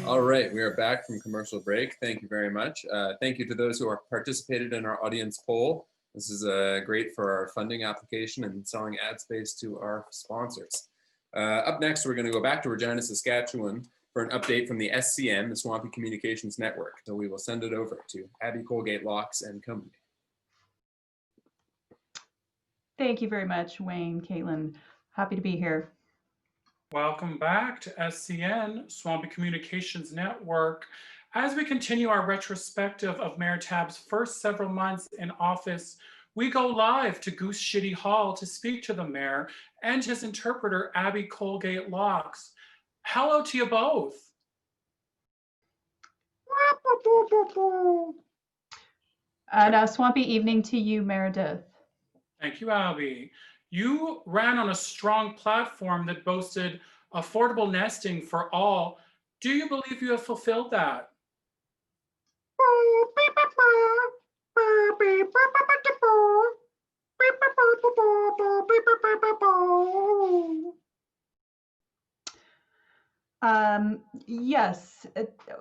All right, we are back from commercial break. Thank you very much. Thank you to those who have participated in our audience poll. This is great for our funding application and selling ad space to our sponsors. Up next, we're going to go back to Regina, Saskatchewan for an update from the SCN, the Swampy Communications Network. So we will send it over to Abby Colgate Locks and Company. Thank you very much, Wayne, Caitlin. Happy to be here. Welcome back to SCN, Swampy Communications Network. As we continue our retrospective of Mayor T.A.B's first several months in office, we go live to Goose Shitty Hall to speak to the mayor and his interpreter, Abby Colgate Locks. Hello to you both. And a swampy evening to you, Meredith. Thank you, Abby. You ran on a strong platform that boasted affordable nesting for all. Do you believe you have fulfilled that? Yes,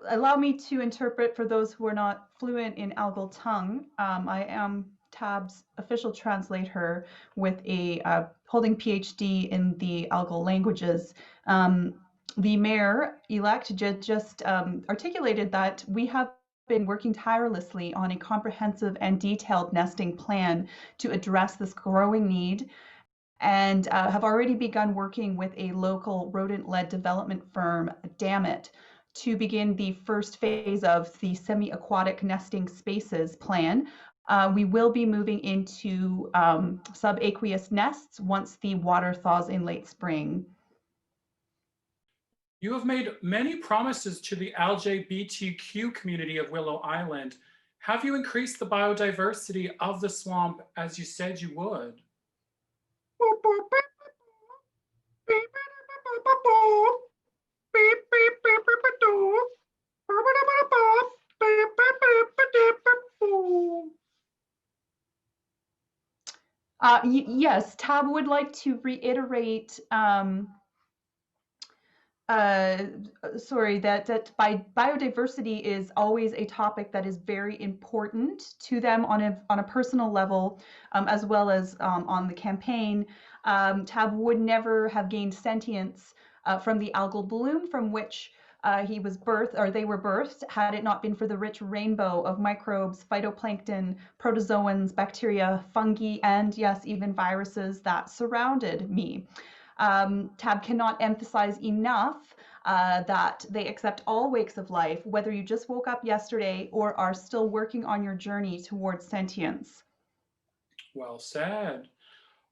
allow me to interpret for those who are not fluent in algal tongue. I am T.A.B's official translator with a holding PhD in the algal languages. The mayor-elect just articulated that we have been working tirelessly on a comprehensive and detailed nesting plan to address this growing need, and have already begun working with a local rodent-led development firm, Dammit, to begin the first phase of the semi-aquatic nesting spaces plan. We will be moving into subaqueous nests once the water thaws in late spring. You have made many promises to the LGBTQ community of Willow Island. Have you increased the biodiversity of the swamp as you said you would? Yes, T.A.B would like to reiterate that biodiversity is always a topic that is very important to them on a personal level, as well as on the campaign. T.A.B would never have gained sentience from the algal bloom from which he was birthed, or they were birthed, had it not been for the rich rainbow of microbes, phytoplankton, protozoans, bacteria, fungi, and yes, even viruses that surrounded me. T.A.B cannot emphasize enough that they accept all wakes of life, whether you just woke up yesterday or are still working on your journey towards sentience. Well said.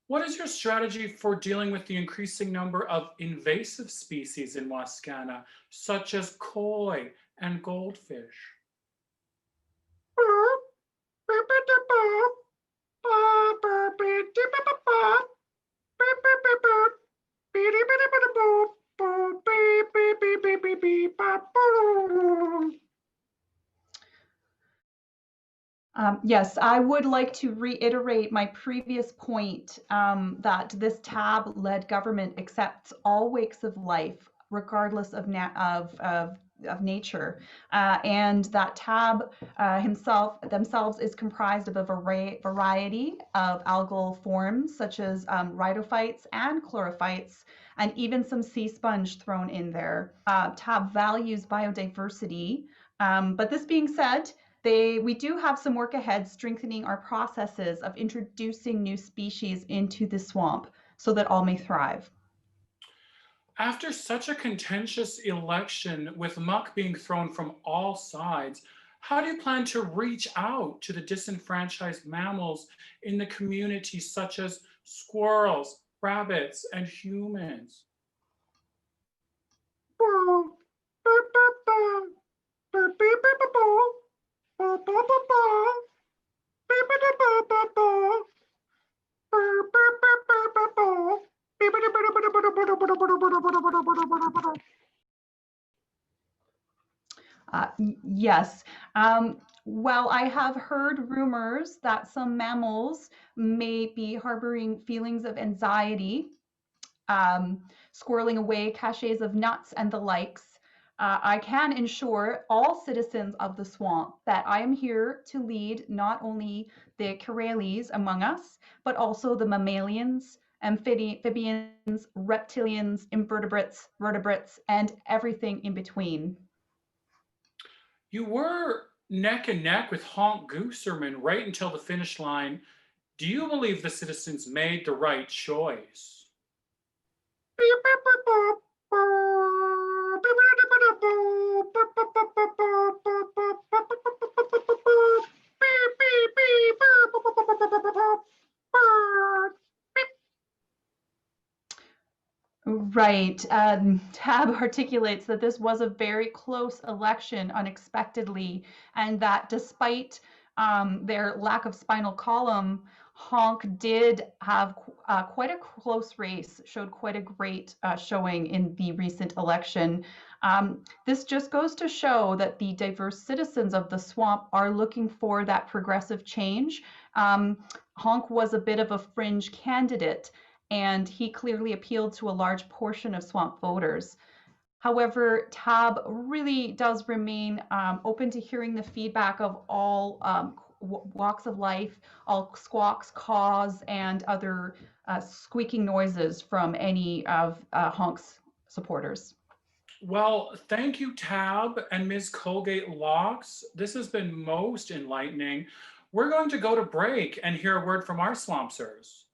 What is your strategy for dealing with the increasing number of invasive species in Wascana, such as koi and goldfish? Yes, I would like to reiterate my previous point that this T.A.B-led government accepts all wakes of life, regardless of nature, and that T.A.B themselves is comprised of a variety of algal forms, such as rhydophytes and chlorophytes, and even some sea sponge thrown in there. T.A.B values biodiversity, but this being said, we do have some work ahead strengthening our processes of introducing new species into the swamp so that all may thrive. After such a contentious election with muck being thrown from all sides, how do you plan to reach out to the disenfranchised mammals in the community, such as squirrels, rabbits, and humans? Yes. Well, I have heard rumors that some mammals may be harboring feelings of anxiety squirreling away caches of nuts and the likes. I can ensure all citizens of the swamp that I am here to lead not only the Corellis among us, but also the mammalians, amphibians, reptilians, invertebrates, vertebrates, and everything in between. You were neck and neck with Honk Gooserman right until the finish line. Do you believe the citizens made the right choice? Right. Tab articulates that this was a very close election unexpectedly, and that despite their lack of spinal column, Honk did have quite a close race, showed quite a great showing in the recent election. This just goes to show that the diverse citizens of the swamp are looking for that progressive change. Honk was a bit of a fringe candidate, and he clearly appealed to a large portion of swamp voters. However, T.A.B really does remain open to hearing the feedback of all walks of life, all squawks, caws, and other squeaking noises from any of Honk's supporters. Well, thank you, Tab and Ms. Colgate Locks. This has been most enlightening. We're going to go to break and hear a word from our swampsters.